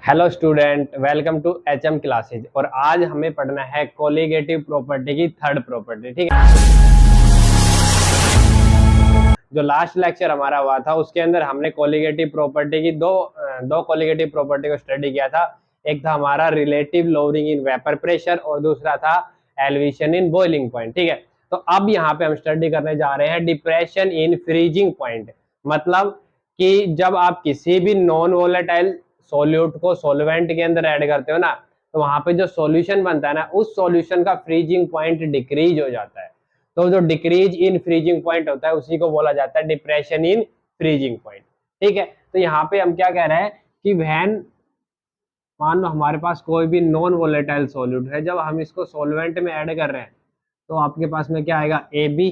Hello student, welcome to HM classes. और आज हमें पढ़ना है कोलिगेटिव प्रॉपर्टी की थर्ड प्रॉपर्टी। ठीक है, जो लास्ट लेक्चर हमारा हुआ था उसके अंदर हमने कोलिगेटिव प्रॉपर्टी की दो कोलिगेटिव प्रॉपर्टी को स्टडी किया था। एक था हमारा relative lowering in vapour pressure और दूसरा था एलिवेशन इन बॉइलिंग पॉइंट। ठीक है, तो अब यहाँ पे हम स्टडी करने जा रहे हैं डिप्रेशन इन फ्रीजिंग पॉइंट। मतलब कि जब आप किसी भी नॉन वोलेटाइल सॉल्यूट को सॉल्वेंट के अंदर ऐड करते हो ना, तो वहां पे जो सॉल्यूशन बनता है ना, उस सॉल्यूशन का फ्रीजिंग पॉइंट डिक्रीज हो जाता है। तो जो डिक्रीज इन फ्रीजिंग पॉइंट होता है उसी को बोला जाता है डिप्रेशन इन फ्रीजिंग पॉइंट। ठीक है, तो यहाँ पे हम क्या कह रहे हैं कि वैन मान लो हमारे पास कोई भी नॉन वोलेटाइल सॉल्यूट है, जब हम इसको सॉल्वेंट में ऐड कर रहे हैं तो आपके पास में क्या आएगा, ए बी।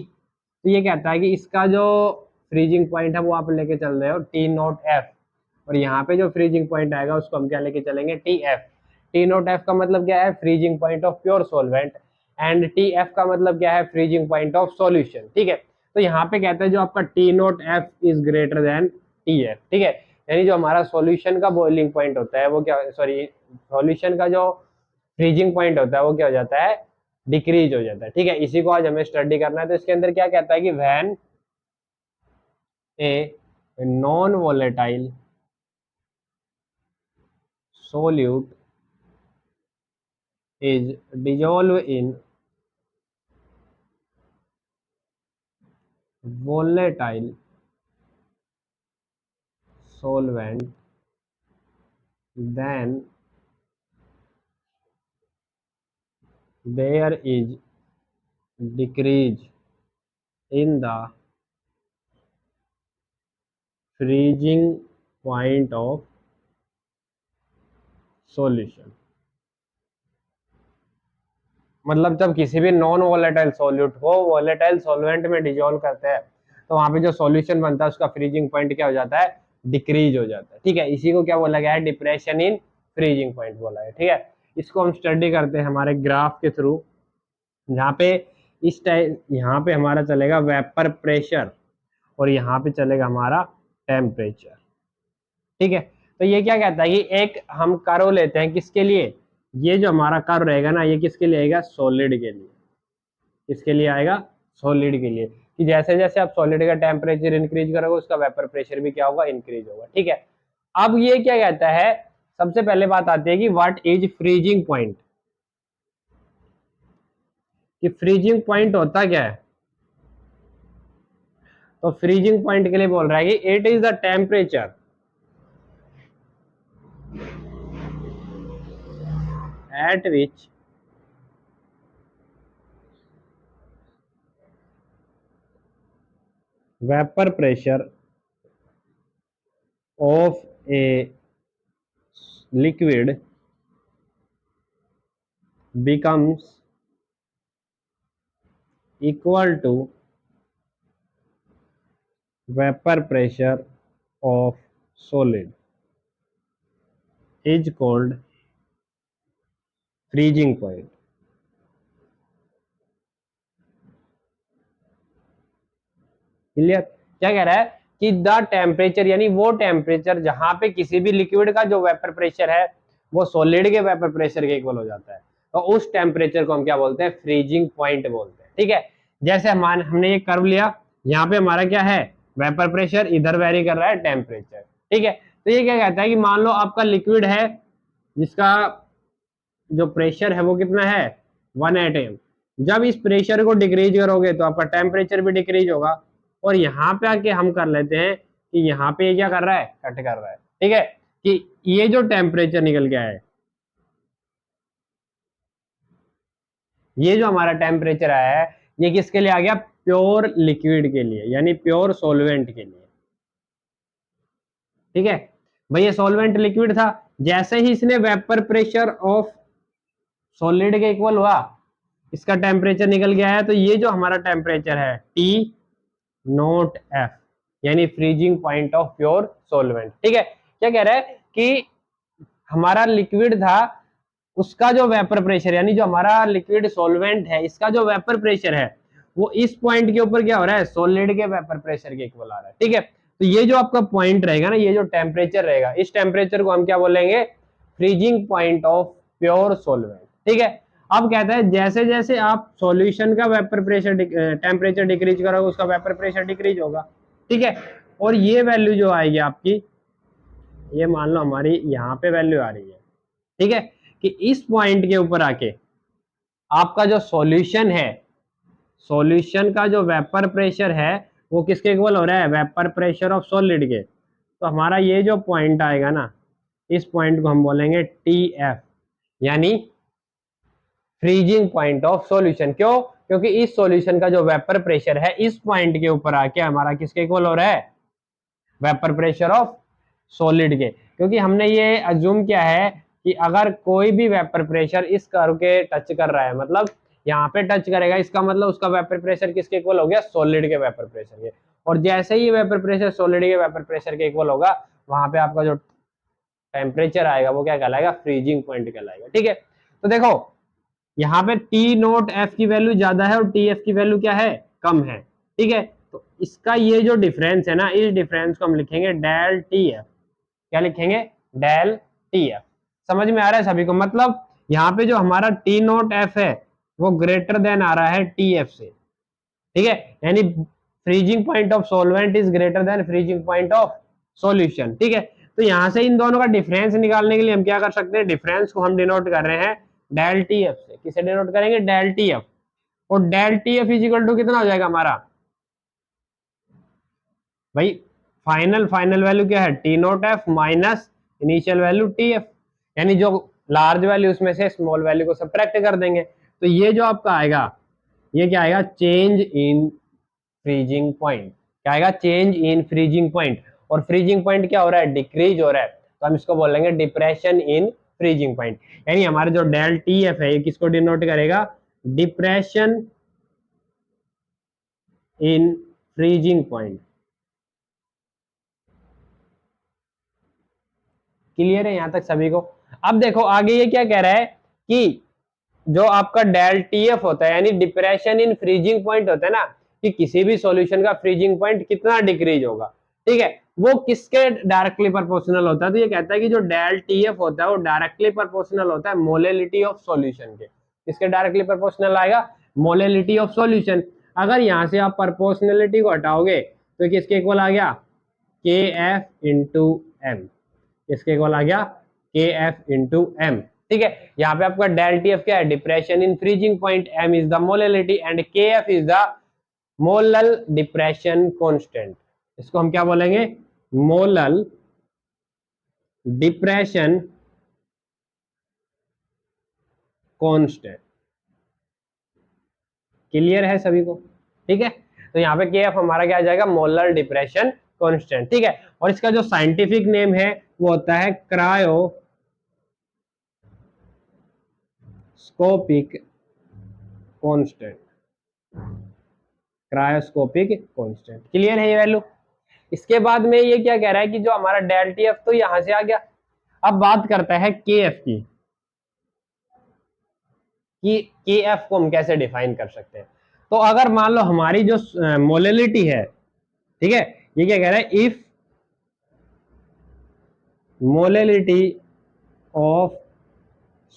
तो ये कहता है कि इसका जो फ्रीजिंग पॉइंट है वो आप लेके चल रहे हो टी नोट एफ, और यहाँ पे जो फ्रीजिंग पॉइंट आएगा उसको हम क्या लेके चलेंगे, T F. T note F का मतलब क्या है, freezing point of pure solvent, and T F का मतलब क्या है, फ्रीजिंग पॉइंट ऑफ सॉल्यूशन। ठीक है, तो यहाँ पे कहते हैं जो आपका T note F is greater than T F. ठीक है, यानी जो हमारा सॉल्यूशन का बॉइलिंग पॉइंट होता है वो क्या, सॉरी, सॉल्यूशन का जो फ्रीजिंग पॉइंट होता है वो क्या हो जाता है, डिक्रीज हो जाता है। ठीक है, इसी को आज हमें स्टडी करना है। तो इसके अंदर क्या कहता है कि when a non volatile solute is dissolved in volatile solvent, then there is decrease in the freezing point of solution। मतलब जब किसी भी नॉन वोलेटाइल सॉल्यूट को वोलेटाइल सॉल्वेंट में डिजोल्व करते हैं तो वहां पे जो सॉल्यूशन बनता है उसका फ्रीजिंग पॉइंट क्या हो जाता है, डिक्रीज हो जाता है। ठीक है, इसी को क्या बोला गया है, डिप्रेशन इन फ्रीजिंग पॉइंट बोला है। ठीक है, इसको हम स्टडी करते हैं हमारे ग्राफ के थ्रू, जहाँ पे इस टाइम यहाँ पे हमारा चलेगा वेपर प्रेशर और यहाँ पे चलेगा हमारा टेम्परेचर। ठीक है, तो ये क्या कहता है कि एक हम कर्व लेते हैं, किसके लिए, ये जो हमारा कर्व रहेगा ना, ये किसके लिए आएगा, सॉलिड के लिए। किसके लिए आएगा, सॉलिड के लिए। कि जैसे जैसे आप सॉलिड का टेम्परेचर इंक्रीज करोगे उसका वेपर प्रेशर भी क्या होगा, इंक्रीज होगा। ठीक है, अब ये क्या कहता है, सबसे पहले बात आती है कि व्हाट इज फ्रीजिंग पॉइंट। कि फ्रीजिंग पॉइंट होता क्या है, तो फ्रीजिंग पॉइंट के लिए बोल रहा है कि it is the temperature at which vapor pressure of a liquid becomes equal to vapor pressure of solid is called freezing point। Clear, क्या कह रहा है कि द टेम्परेचर, यानी वो टेम्परेचर जहां पे किसी भी लिक्विड का जो वेपर प्रेशर है वो सॉलिड के वेपर प्रेशर के इक्वल हो जाता है, तो उस टेम्परेचर को हम क्या बोलते हैं, फ्रीजिंग पॉइंट बोलते हैं। ठीक है, जैसे हमने ये कर्व लिया, यहाँ पे हमारा क्या है, वेपर प्रेशर, इधर वेरी कर रहा है टेम्परेचर। ठीक है, तो ये क्या कहता है कि मान लो आपका लिक्विड है जिसका जो प्रेशर है वो कितना है, 1 atm। जब इस प्रेशर को डिक्रीज करोगे तो आपका टेम्परेचर भी डिक्रीज होगा। और यहाँ पे आके हम कर लेते हैं कि यहाँ पे ये क्या कर रहा है, कट कर रहा है। ठीक है, कि ये जो टेम्परेचर निकल गया है, ये जो हमारा टेम्परेचर आया है, ये किसके लिए आ गया, प्योर लिक्विड के लिए, यानी प्योर सॉल्वेंट के लिए। ठीक है भाई, ये सॉल्वेंट लिक्विड था, जैसे ही इसने वेपर प्रेशर ऑफ सॉलिड के इक्वल हुआ, इसका टेम्परेचर निकल गया है, तो ये जो हमारा टेम्परेचर है टी नोट एफ, यानी freezing point of pure solvent. ठीक है, क्या कह रहा है कि हमारा लिक्विड था, उसका जो वेपर प्रेशर, यानी जो हमारा लिक्विड सॉल्वेंट है इसका जो वेपर प्रेशर है वो इस पॉइंट के ऊपर क्या हो रहा है, सॉलिड के वेपर प्रेशर के इक्वल आ रहा है। ठीक है, तो ये जो आपका पॉइंट रहेगा ना, ये जो टेम्परेचर रहेगा, इस टेम्परेचर को हम क्या बोलेंगे, freezing point of pure solvent. ठीक है, अब कहता है जैसे जैसे आप सॉल्यूशन का वेपर प्रेशर टेम्परेचर डिक्रीज करोगे उसका वेपर प्रेशर डिक्रीज होगा। ठीक है, और ये वैल्यू जो आएगी आपकी, ये मान लो हमारी यहाँ पे वैल्यू आ रही है, ठीक है, कि इस पॉइंट के ऊपर आके आपका जो सॉल्यूशन है, सॉल्यूशन का जो वेपर प्रेशर है वो किसके इक्वल हो रहा है, वेपर प्रेशर ऑफ सॉलिड के। तो हमारा ये जो पॉइंट आएगा ना, इस पॉइंट को हम बोलेंगे टी एफ, यानी फ्रीजिंग पॉइंट ऑफ सॉल्यूशन। क्यों? क्योंकि इस सॉल्यूशन का जो वेपर प्रेशर है इस पॉइंट के ऊपर आके हमारा किसके इक्वल हो रहा है, वेपर प्रेशर ऑफ सॉलिड के। क्योंकि हमने ये अज्यूम किया है कि अगर कोई भी वेपर प्रेशर इस कर्व के टच कर रहा है, मतलब यहाँ पे टच करेगा, इसका मतलब उसका वेपर प्रेशर किसके इक्वल हो गया, सॉलिड के वेपर प्रेशर के। और जैसे ही वेपर प्रेशर सॉलिड के वेपर प्रेशर के इक्वल होगा, वहां पे आपका जो टेम्परेचर आएगा वो क्या कहलाएगा, फ्रीजिंग पॉइंट कहलाएगा। ठीक है, तो देखो यहाँ पे टी नोट एफ की वैल्यू ज्यादा है और टी एफ की वैल्यू क्या है, कम है। ठीक है, तो इसका ये जो डिफरेंस है ना, इस डिफरेंस को हम लिखेंगे डेल टी एफ। क्या लिखेंगे, डेल टी एफ। समझ में आ रहा है सभी को? मतलब यहाँ पे जो हमारा टी नोट एफ है वो ग्रेटर देन आ रहा है टी एफ से। ठीक है, यानी freezing point of solvent is greater than freezing point of solution. ठीक है, तो यहां से इन दोनों का डिफरेंस निकालने के लिए हम क्या कर सकते हैं, डिफरेंस को हम डिनोट कर रहे हैं डेल टी एफ से। किसे डिनोट करेंगे, डेल टी एफ। और del T F is equal to कितना हो जाएगा हमारा, भाई फाइनल फाइनल वैल्यू क्या है, T note F minus initial value T F, यानी जो लार्ज वैल्यू उसमें से स्मॉल वैल्यू को सब्ट्रैक्ट कर देंगे। तो ये जो आपका आएगा, ये क्या आएगा, चेंज इन फ्रीजिंग पॉइंट। क्या आएगा, चेंज इन फ्रीजिंग पॉइंट। और फ्रीजिंग पॉइंट क्या हो रहा है, डिक्रीज हो रहा है, तो हम इसको बोलेंगे डिप्रेशन इन फ्रीजिंग पॉइंट। यानी हमारे जो डेल टी एफ है ये किसको डिनोट करेगा, depression in freezing point. Clear है यहां तक सभी को? अब देखो आगे ये क्या कह रहा है कि जो आपका डेल टी एफ होता है, यानी डिप्रेशन इन फ्रीजिंग पॉइंट होता है ना, कि किसी भी सॉल्यूशन का फ्रीजिंग पॉइंट कितना डिक्रीज होगा। ठीक है, वो किसके डायरेक्टली प्रोपोर्शनल होता है, तो ये कहता है कि जो डेल टी एफ होता है वो डायरेक्टली प्रोपोर्शनल होता है मोलेलिटी ऑफ सॉल्यूशन के। किसके डायरेक्टली प्रोपोर्शनल आएगा, मोलेलिटी ऑफ सॉल्यूशन। अगर यहां से आप प्रोपोर्शनलिटी को हटाओगे तो किसके इक्वल आ गया, के एफ इंटू एम। इसके इक्वल आ गया के एफ इंटू एम। ठीक है, यहाँ पे आपका डेल टी एफ क्या है, depression in freezing point, M is the molality and K F is the molal depression constant. इसको हम क्या बोलेंगे, मोलल डिप्रेशन कांस्टेंट। क्लियर है सभी को? ठीक है, तो यहाँ पे के एफ हमारा क्या आ जाएगा, मोलर डिप्रेशन कांस्टेंट। ठीक है, और इसका जो साइंटिफिक नेम है वो होता है cryoscopic constant. Cryoscopic constant. Clear है ये वैल्यू? इसके बाद में ये क्या कह रहा है कि जो हमारा डेल टी एफ तो यहां से आ गया। अब बात करता है के एफ की, कि के एफ को हम कैसे डिफाइन कर सकते हैं। तो अगर मान लो हमारी जो मोलेलिटी है, ठीक है, ये क्या कह रहा है, if molality of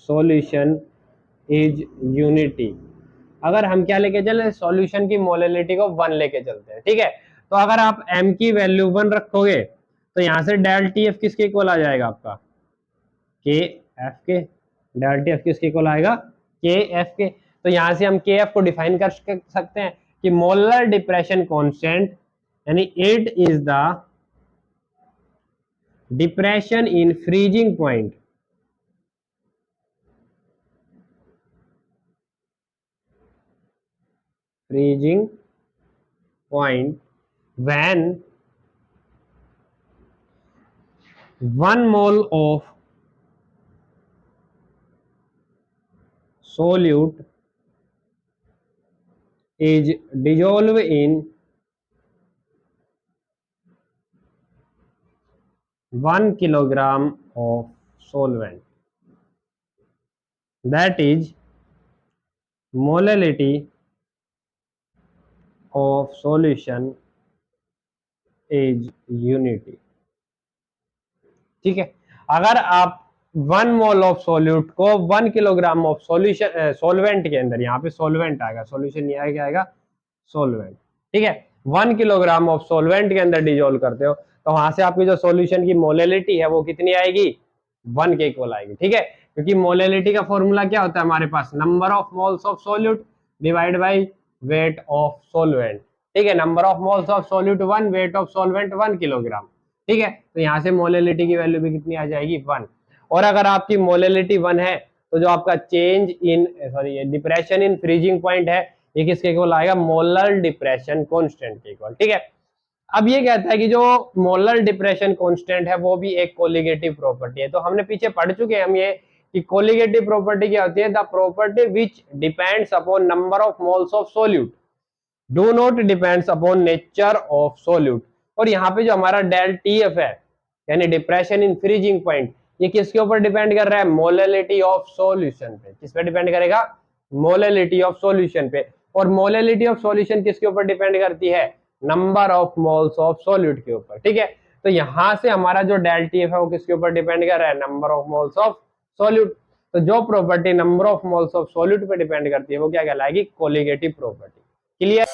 solution is unity. अगर हम क्या लेके चले, सॉल्यूशन की मोलेलिटी को 1 लेके चलते हैं। ठीक है, तो अगर आप m की वैल्यू 1 रखोगे तो यहां से डेल टी एफ किसके इक्वल आ जाएगा, आपका के एफ के। डेल टी एफ किसके इक्वल आएगा, के एफ के। तो यहां से हम के एफ को डिफाइन कर सकते हैं कि मोलर डिप्रेशन कांस्टेंट, यानी it is the depression in freezing point, freezing point when 1 mole of solute is dissolved in 1 kilogram of solvent. That is molality of solution is unity. ठीक है, अगर आप 1 मोल ऑफ सोल्यूट को 1 kilogram of solution solvent के अंदर, यहाँ पे solvent आएगा, सॉल्यूशन नहीं आएगा, आएगा सॉल्वेंट, ठीक है। 1 किलोग्राम ऑफ सॉल्वेंट के अंदर डिजोल्व करते हो तो वहां से आपकी जो सॉल्यूशन की मोलेलिटी है वो कितनी आएगी, 1 के इक्वल आएगी, ठीक है। क्योंकि मोलेलिटी का फॉर्मूला क्या होता है हमारे पास, number of moles of solute divide by weight of solvent, ठीक है। Number of moles of solute 1, weight of solvent 1 kilogram, ठीक है। तो यहाँ से मोलेलिटी की वैल्यू भी कितनी आ जाएगी, 1। और अगर आपकी मोलेलिटी 1 है तो जो आपका change in sorry depression in freezing point है ये किसके इक्वल आएगा, मोलर डिप्रेशन कांस्टेंट के इक्वल, ठीक है। अब ये कहता है कि जो मोलर डिप्रेशन कांस्टेंट है वो भी एक कोलिगेटिव प्रॉपर्टी है। तो हमने पीछे पढ़ चुके हैं हम ये कि कोलिगेटिव प्रॉपर्टी क्या होती है, the property which depends upon number of moles of solute do not depends upon nature of solute. और यहाँ पे जो हमारा डेल टीएफ है यानी डिप्रेशन इन फ्रीजिंग पॉइंट, ये किसके ऊपर डिपेंड कर रहा है, मोलेलिटी ऑफ सॉल्यूशन पे। किस पे डिपेंड करेगा, मोलेलिटी ऑफ सॉल्यूशन पे। और मोलेलिटी ऑफ सॉल्यूशन किसके ऊपर डिपेंड करती है, number of moles of solute के ऊपर, ठीक है। तो यहां से हमारा जो डेल टीएफ है वो किसके ऊपर डिपेंड कर रहा है, number of moles of solute. तो जो property number of moles of solute पे डिपेंड करती है वो क्या कहलाएगी, कोलिगेटिव प्रॉपर्टी। क्लियर।